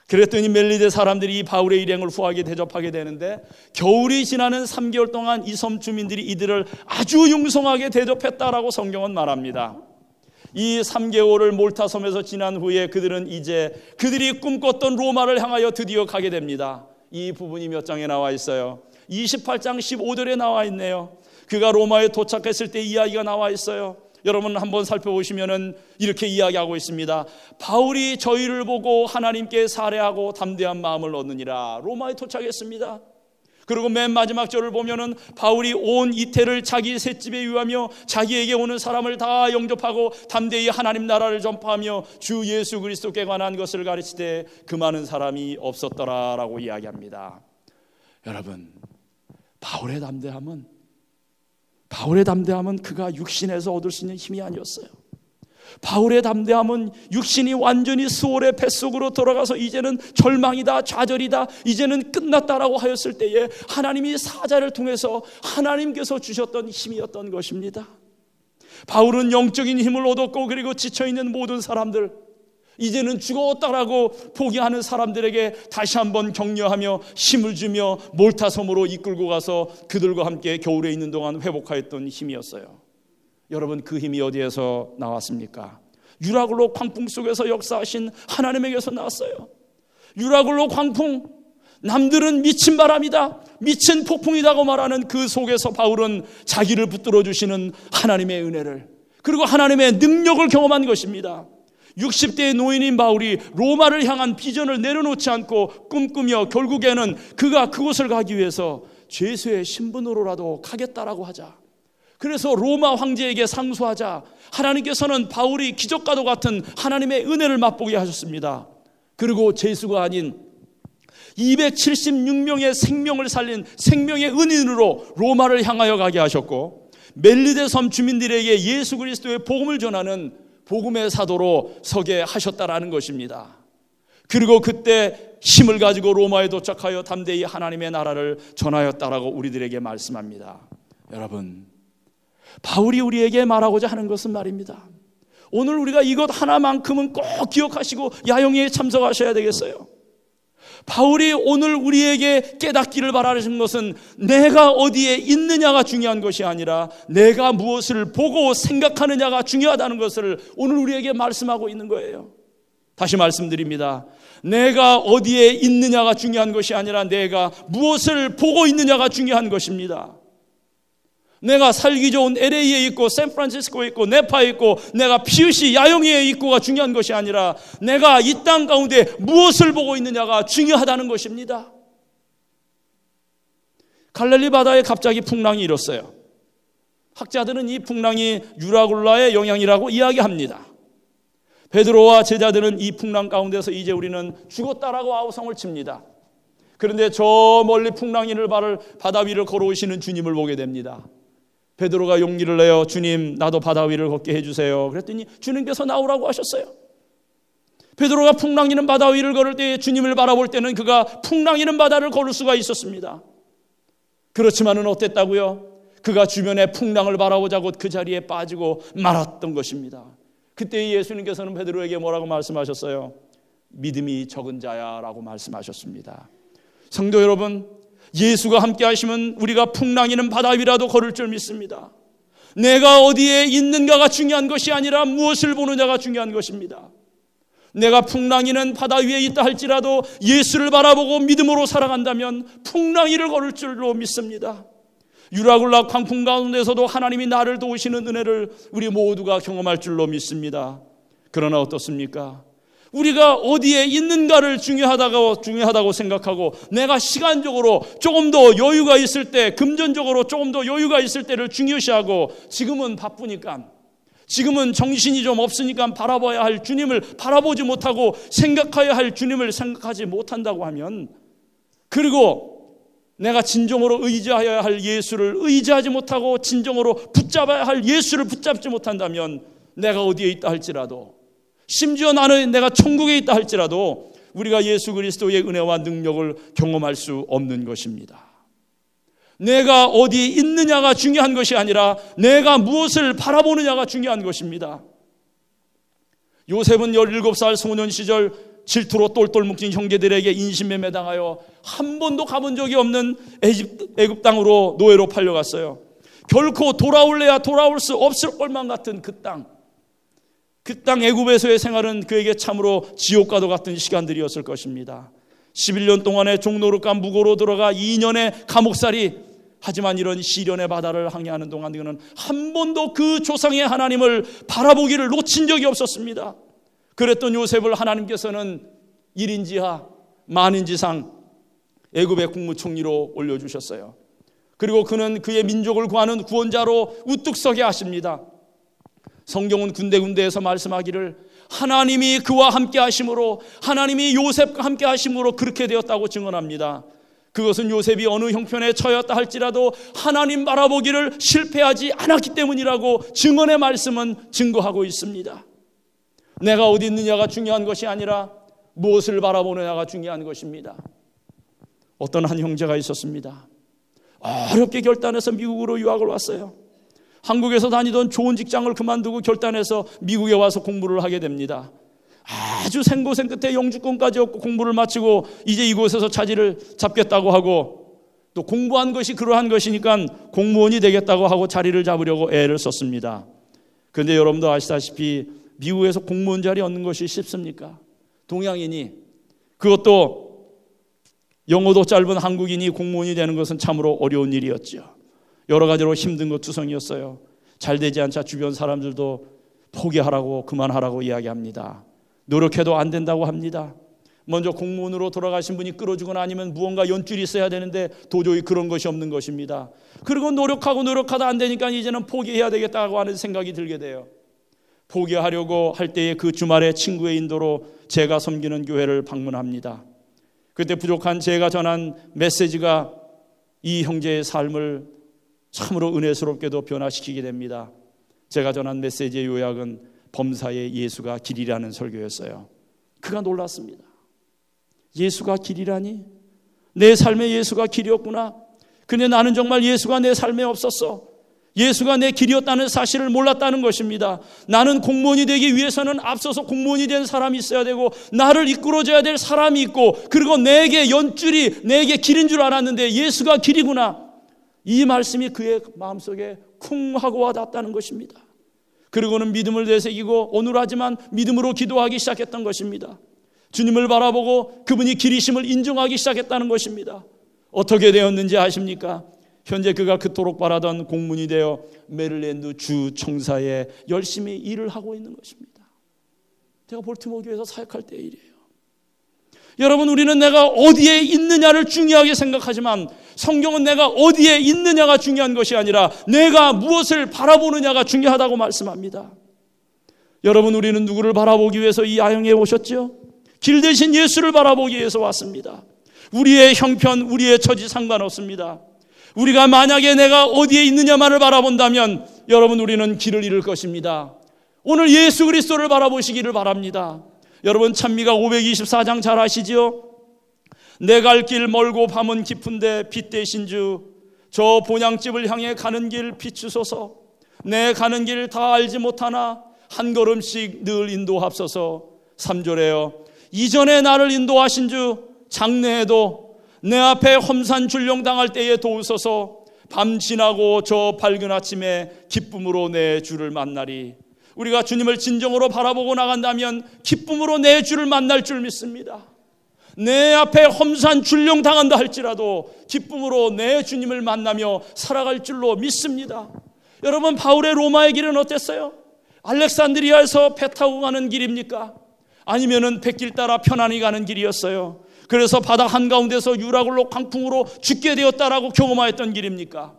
그랬더니 멜리데 사람들이 이 바울의 일행을 후하게 대접하게 되는데, 겨울이 지나는 3개월 동안 이 섬 주민들이 이들을 아주 융성하게 대접했다라고 성경은 말합니다. 이 3개월을 몰타 섬에서 지난 후에 그들은 이제 그들이 꿈꿨던 로마를 향하여 드디어 가게 됩니다. 이 부분이 몇 장에 나와 있어요? 28장 15절에 나와 있네요. 그가 로마에 도착했을 때 이야기가 나와 있어요. 여러분 한번 살펴보시면은 이렇게 이야기하고 있습니다. 바울이 저희를 보고 하나님께 살해하고 담대한 마음을 얻느니라. 로마에 도착했습니다. 그리고 맨 마지막 절을 보면은 바울이 온 이태를 자기 셋집에 유하며 자기에게 오는 사람을 다 영접하고 담대히 하나님 나라를 전파하며 주 예수 그리스도께 관한 것을 가르치되 그 많은 사람이 없었더라라고 이야기합니다. 여러분, 바울의 담대함은 그가 육신에서 얻을 수 있는 힘이 아니었어요. 바울의 담대함은 육신이 완전히 스올의 뱃속으로 들어가서 이제는 절망이다, 좌절이다, 이제는 끝났다라고 하였을 때에 하나님이 사자를 통해서 하나님께서 주셨던 힘이었던 것입니다. 바울은 영적인 힘을 얻었고, 그리고 지쳐있는 모든 사람들, 이제는 죽었다라고 포기하는 사람들에게 다시 한번 격려하며 힘을 주며 몰타섬으로 이끌고 가서 그들과 함께 겨울에 있는 동안 회복하였던 힘이었어요. 여러분, 그 힘이 어디에서 나왔습니까? 유라굴로 광풍 속에서 역사하신 하나님에게서 나왔어요. 유라굴로 광풍, 남들은 미친 바람이다, 미친 폭풍이라고 말하는 그 속에서 바울은 자기를 붙들어 주시는 하나님의 은혜를, 그리고 하나님의 능력을 경험한 것입니다. 60대의 노인인 바울이 로마를 향한 비전을 내려놓지 않고 꿈꾸며 결국에는 그가 그곳을 가기 위해서 죄수의 신분으로라도 가겠다라고 하자, 그래서 로마 황제에게 상소하자 하나님께서는 바울이 기적과도 같은 하나님의 은혜를 맛보게 하셨습니다. 그리고 죄수가 아닌 276명의 생명을 살린 생명의 은인으로 로마를 향하여 가게 하셨고, 멜리데 섬 주민들에게 예수 그리스도의 복음을 전하는 복음의 사도로 서게 하셨다라는 것입니다. 그리고 그때 힘을 가지고 로마에 도착하여 담대히 하나님의 나라를 전하였다라고 우리들에게 말씀합니다. 여러분, 바울이 우리에게 말하고자 하는 것은 말입니다. 오늘 우리가 이것 하나만큼은 꼭 기억하시고 야영회에 참석하셔야 되겠어요. 바울이 오늘 우리에게 깨닫기를 바라는 것은 내가 어디에 있느냐가 중요한 것이 아니라 내가 무엇을 보고 생각하느냐가 중요하다는 것을 오늘 우리에게 말씀하고 있는 거예요. 다시 말씀드립니다. 내가 어디에 있느냐가 중요한 것이 아니라 내가 무엇을 보고 있느냐가 중요한 것입니다. 내가 살기 좋은 LA에 있고 샌프란시스코에 있고 네파에 있고 내가 피우시 야영회에 있고가 중요한 것이 아니라 내가 이 땅 가운데 무엇을 보고 있느냐가 중요하다는 것입니다. 갈릴리 바다에 갑자기 풍랑이 일었어요. 학자들은 이 풍랑이 유라굴라의 영향이라고 이야기합니다. 베드로와 제자들은 이 풍랑 가운데서 이제 우리는 죽었다라고 아우성을 칩니다. 그런데 저 멀리 풍랑이를 바다 위를 걸어오시는 주님을 보게 됩니다. 베드로가 용기를 내어 주님, 나도 바다 위를 걷게 해주세요. 그랬더니 주님께서 나오라고 하셨어요. 베드로가 풍랑이는 바다 위를 걸을 때 주님을 바라볼 때는 그가 풍랑이는 바다를 걸을 수가 있었습니다. 그렇지만은 어땠다고요? 그가 주변에 풍랑을 바라보자고 그 자리에 빠지고 말았던 것입니다. 그때 예수님께서는 베드로에게 뭐라고 말씀하셨어요? 믿음이 적은 자야 라고 말씀하셨습니다. 성도 여러분, 예수가 함께 하시면 우리가 풍랑이는 바다 위라도 걸을 줄 믿습니다. 내가 어디에 있는가가 중요한 것이 아니라 무엇을 보느냐가 중요한 것입니다. 내가 풍랑이는 바다 위에 있다 할지라도 예수를 바라보고 믿음으로 살아간다면 풍랑이를 걸을 줄로 믿습니다. 유라굴라 광풍 가운데서도 하나님이 나를 도우시는 은혜를 우리 모두가 경험할 줄로 믿습니다. 그러나 어떻습니까? 우리가 어디에 있는가를 중요하다고 생각하고 내가 시간적으로 조금 더 여유가 있을 때, 금전적으로 조금 더 여유가 있을 때를 중요시하고 지금은 바쁘니까, 지금은 정신이 좀 없으니까 바라봐야 할 주님을 바라보지 못하고 생각해야 할 주님을 생각하지 못한다고 하면, 그리고 내가 진정으로 의지해야 할 예수를 의지하지 못하고 진정으로 붙잡아야 할 예수를 붙잡지 못한다면 내가 어디에 있다 할지라도, 심지어 내가 천국에 있다 할지라도 우리가 예수 그리스도의 은혜와 능력을 경험할 수 없는 것입니다. 내가 어디에 있느냐가 중요한 것이 아니라 내가 무엇을 바라보느냐가 중요한 것입니다. 요셉은 17살 소년 시절 질투로 똘똘 뭉친 형제들에게 인신매매 당하여 한 번도 가본 적이 없는 애굽 땅으로 노예로 팔려갔어요. 결코 돌아올래야 돌아올 수 없을 것만 같은 그 땅 애굽에서의 생활은 그에게 참으로 지옥과도 같은 시간들이었을 것입니다. 11년 동안의 종노릇과 무고로 들어가 2년의 감옥살이, 하지만 이런 시련의 바다를 항해하는 동안 그는 한 번도 그 조상의 하나님을 바라보기를 놓친 적이 없었습니다. 그랬던 요셉을 하나님께서는 1인지하 만인지상 애굽의 국무총리로 올려주셨어요. 그리고 그는 그의 민족을 구하는 구원자로 우뚝 서게 하십니다. 성경은 군데군데에서 말씀하기를 하나님이 그와 함께 하심으로, 하나님이 요셉과 함께 하심으로 그렇게 되었다고 증언합니다. 그것은 요셉이 어느 형편에 처했다 할지라도 하나님 바라보기를 실패하지 않았기 때문이라고 증언의 말씀은 증거하고 있습니다. 내가 어디 있느냐가 중요한 것이 아니라 무엇을 바라보느냐가 중요한 것입니다. 어떤 한 형제가 있었습니다. 어렵게 결단해서 미국으로 유학을 왔어요. 한국에서 다니던 좋은 직장을 그만두고 결단해서 미국에 와서 공부를 하게 됩니다. 아주 생고생 끝에 영주권까지 얻고 공부를 마치고 이제 이곳에서 자리를 잡겠다고 하고, 또 공부한 것이 그러한 것이니까 공무원이 되겠다고 하고 자리를 잡으려고 애를 썼습니다. 그런데 여러분도 아시다시피 미국에서 공무원 자리 얻는 것이 쉽습니까? 동양인이, 그것도 영어도 짧은 한국인이 공무원이 되는 것은 참으로 어려운 일이었죠. 여러 가지로 힘든 것 투성이었어요. 잘 되지 않자 주변 사람들도 포기하라고, 그만하라고 이야기합니다. 노력해도 안 된다고 합니다. 먼저 공무원으로 돌아가신 분이 끌어주거나 아니면 무언가 연줄이 있어야 되는데 도저히 그런 것이 없는 것입니다. 그리고 노력하다 안 되니까 이제는 포기해야 되겠다고 하는 생각이 들게 돼요. 포기하려고 할 때에 그 주말에 친구의 인도로 제가 섬기는 교회를 방문합니다. 그때 부족한 제가 전한 메시지가 이 형제의 삶을 참으로 은혜스럽게도 변화시키게 됩니다. 제가 전한 메시지의 요약은 범사의 예수가 길이라는 설교였어요. 그가 놀랐습니다. 예수가 길이라니? 내 삶에 예수가 길이었구나. 근데 나는 정말 예수가 내 삶에 없었어. 예수가 내 길이었다는 사실을 몰랐다는 것입니다. 나는 공무원이 되기 위해서는 앞서서 공무원이 된 사람이 있어야 되고, 나를 이끌어줘야 될 사람이 있고, 그리고 내게 연줄이 내게 길인 줄 알았는데 예수가 길이구나. 이 말씀이 그의 마음속에 쿵 하고 와닿았다는 것입니다. 그리고는 믿음을 되새기고 오늘하지만 믿음으로 기도하기 시작했던 것입니다. 주님을 바라보고 그분이 길이심을 인정하기 시작했다는 것입니다. 어떻게 되었는지 아십니까? 현재 그가 그토록 바라던 공무원이 되어 메릴랜드 주 청사에 열심히 일을 하고 있는 것입니다. 제가 볼티모어 교회에서 사역할 때의 일이에요. 여러분, 우리는 내가 어디에 있느냐를 중요하게 생각하지만 성경은 내가 어디에 있느냐가 중요한 것이 아니라 내가 무엇을 바라보느냐가 중요하다고 말씀합니다. 여러분, 우리는 누구를 바라보기 위해서 이 야영에 오셨죠? 길 대신 예수를 바라보기 위해서 왔습니다. 우리의 형편, 우리의 처지 상관없습니다. 우리가 만약에 내가 어디에 있느냐만을 바라본다면 여러분, 우리는 길을 잃을 것입니다. 오늘 예수 그리스도를 바라보시기를 바랍니다. 여러분, 찬미가 524장 잘 아시지요? 내 갈 길 멀고 밤은 깊은데 빛 대신 주, 저 본향집을 향해 가는 길 비추소서. 내 가는 길 다 알지 못하나 한 걸음씩 늘 인도하옵소서. 3절에요. 이전에 나를 인도하신 주, 장래에도 내 앞에 험산 줄령당할 때에 도우소서. 밤 지나고 저 밝은 아침에 기쁨으로 내 주를 만나리. 우리가 주님을 진정으로 바라보고 나간다면 기쁨으로 내 주를 만날 줄 믿습니다. 내 앞에 험산 줄령당한다 할지라도 기쁨으로 내 주님을 만나며 살아갈 줄로 믿습니다. 여러분, 바울의 로마의 길은 어땠어요? 알렉산드리아에서 배 타고 가는 길입니까? 아니면은 백길 따라 편안히 가는 길이었어요. 그래서 바다 한가운데서 유라굴로 광풍으로 죽게 되었다라고 경험하였던 길입니까?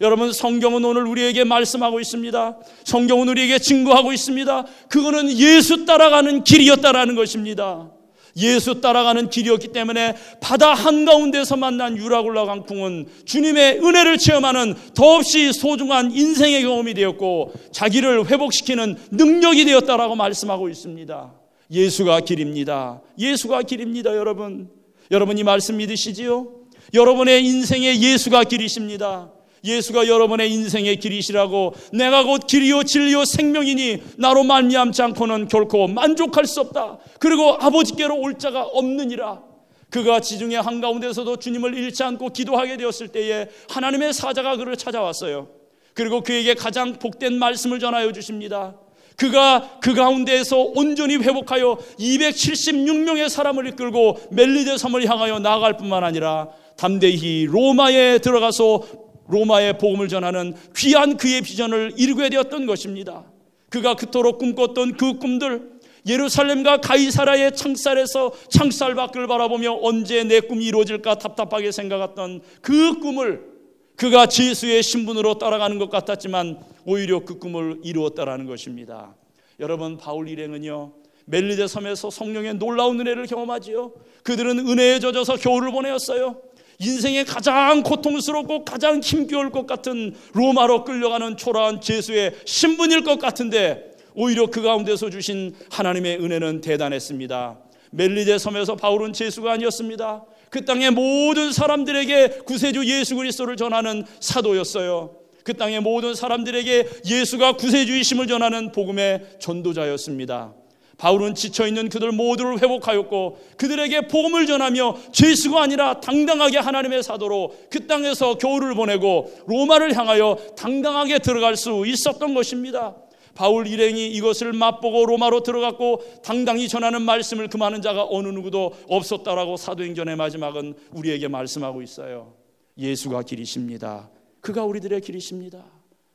여러분, 성경은 오늘 우리에게 말씀하고 있습니다. 성경은 우리에게 증거하고 있습니다. 그거는 예수 따라가는 길이었다라는 것입니다. 예수 따라가는 길이었기 때문에 바다 한가운데서 만난 유라굴라 광풍은 주님의 은혜를 체험하는 더없이 소중한 인생의 경험이 되었고 자기를 회복시키는 능력이 되었다라고 말씀하고 있습니다. 예수가 길입니다. 예수가 길입니다. 여러분 이 말씀 믿으시지요? 여러분의 인생의 예수가 길이십니다. 예수가 여러분의 인생의 길이시라고, 내가 곧 길이요 진리요 생명이니 나로 말미암지 않고는 결코 만족할 수 없다. 그리고 아버지께로 올 자가 없느니라. 그가 지중해 한가운데서도 주님을 잃지 않고 기도하게 되었을 때에 하나님의 사자가 그를 찾아왔어요. 그리고 그에게 가장 복된 말씀을 전하여 주십니다. 그가 그 가운데에서 온전히 회복하여 276명의 사람을 이끌고 멜리데 섬을 향하여 나아갈 뿐만 아니라 담대히 로마에 들어가서 로마의 복음을 전하는 귀한 그의 비전을 이루게 되었던 것입니다. 그가 그토록 꿈꿨던 그 꿈들, 예루살렘과 가이사라의 창살에서 창살 밖을 바라보며 언제 내 꿈이 이루어질까 답답하게 생각했던 그 꿈을 그가 예수의 신분으로 따라가는 것 같았지만 오히려 그 꿈을 이루었다라는 것입니다. 여러분, 바울 일행은요, 멜리데 섬에서 성령의 놀라운 은혜를 경험하지요. 그들은 은혜에 젖어서 겨울을 보내었어요. 인생의 가장 고통스럽고 가장 힘겨울 것 같은 로마로 끌려가는 초라한 죄수의 신분일 것 같은데 오히려 그 가운데서 주신 하나님의 은혜는 대단했습니다. 멜리데 섬에서 바울은 죄수가 아니었습니다. 그 땅의 모든 사람들에게 구세주 예수 그리스도를 전하는 사도였어요. 그 땅의 모든 사람들에게 예수가 구세주이심을 전하는 복음의 전도자였습니다. 바울은 지쳐있는 그들 모두를 회복하였고 그들에게 복음을 전하며 죄수가 아니라 당당하게 하나님의 사도로 그 땅에서 겨울을 보내고 로마를 향하여 당당하게 들어갈 수 있었던 것입니다. 바울 일행이 이것을 맛보고 로마로 들어갔고 당당히 전하는 말씀을 금하는 자가 어느 누구도 없었다라고 사도행전의 마지막은 우리에게 말씀하고 있어요. 예수가 길이십니다. 그가 우리들의 길이십니다.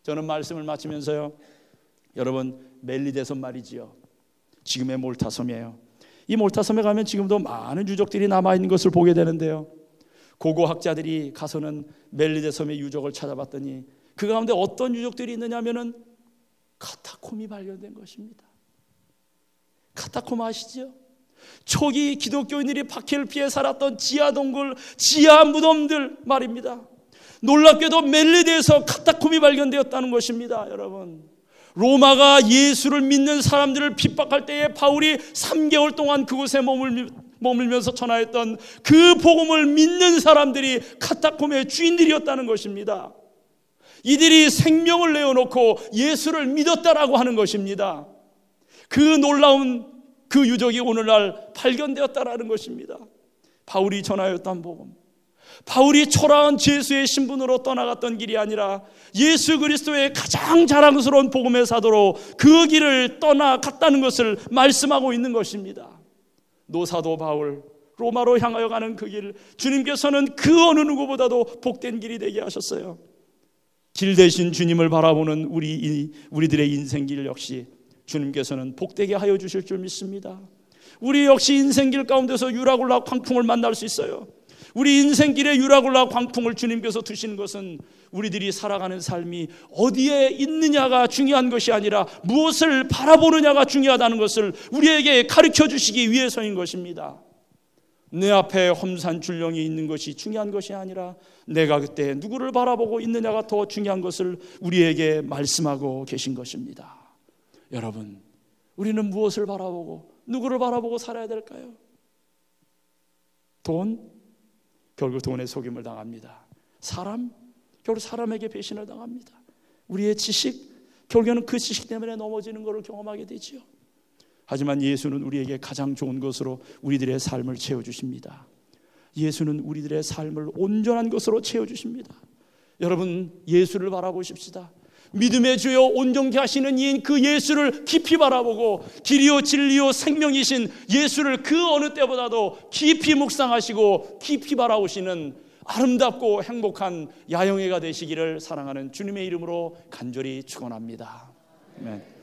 저는 말씀을 마치면서요, 여러분, 멜리데섬 말이지요, 지금의 몰타섬이에요. 이 몰타섬에 가면 지금도 많은 유적들이 남아있는 것을 보게 되는데요, 고고학자들이 가서는 멜리데섬의 유적을 찾아봤더니 그 가운데 어떤 유적들이 있느냐 하면은 카타콤이 발견된 것입니다. 카타콤 아시죠? 초기 기독교인들이 박해를 피해 살았던 지하 동굴, 지하 무덤들 말입니다. 놀랍게도 멜리데에서 카타콤이 발견되었다는 것입니다. 여러분, 로마가 예수를 믿는 사람들을 핍박할 때에 바울이 3개월 동안 그곳에 머물면서 전하였던 그 복음을 믿는 사람들이 카타콤의 주인들이었다는 것입니다. 이들이 생명을 내어놓고 예수를 믿었다라고 하는 것입니다. 그 놀라운 그 유적이 오늘날 발견되었다라는 것입니다. 바울이 전하였던 복음, 바울이 초라한 죄수의 신분으로 떠나갔던 길이 아니라 예수 그리스도의 가장 자랑스러운 복음의 사도로 그 길을 떠나갔다는 것을 말씀하고 있는 것입니다. 노사도 바울, 로마로 향하여 가는 그 길, 주님께서는 그 어느 누구보다도 복된 길이 되게 하셨어요. 길 대신 주님을 바라보는 우리들의 인생길 역시 주님께서는 복되게 하여 주실 줄 믿습니다. 우리 역시 인생길 가운데서 유라굴라 광풍을 만날 수 있어요. 우리 인생길에 유라굴라 광풍을 주님께서 두시는 것은 우리들이 살아가는 삶이 어디에 있느냐가 중요한 것이 아니라 무엇을 바라보느냐가 중요하다는 것을 우리에게 가르쳐 주시기 위해서인 것입니다. 내 앞에 험산 줄령이 있는 것이 중요한 것이 아니라 내가 그때 누구를 바라보고 있느냐가 더 중요한 것을 우리에게 말씀하고 계신 것입니다. 여러분, 우리는 무엇을 바라보고 누구를 바라보고 살아야 될까요? 돈? 결국 돈에 속임을 당합니다. 사람? 결국 사람에게 배신을 당합니다. 우리의 지식? 결국에는 그 지식 때문에 넘어지는 것을 경험하게 되지요. 하지만 예수는 우리에게 가장 좋은 것으로 우리들의 삶을 채워주십니다. 예수는 우리들의 삶을 온전한 것으로 채워주십니다. 여러분, 예수를 바라보십시다. 믿음의 주여 온전케 하시는 이인 그 예수를 깊이 바라보고 길이요 진리요 생명이신 예수를 그 어느 때보다도 깊이 묵상하시고 깊이 바라보시는 아름답고 행복한 야영회가 되시기를 사랑하는 주님의 이름으로 간절히 축원합니다. 아멘.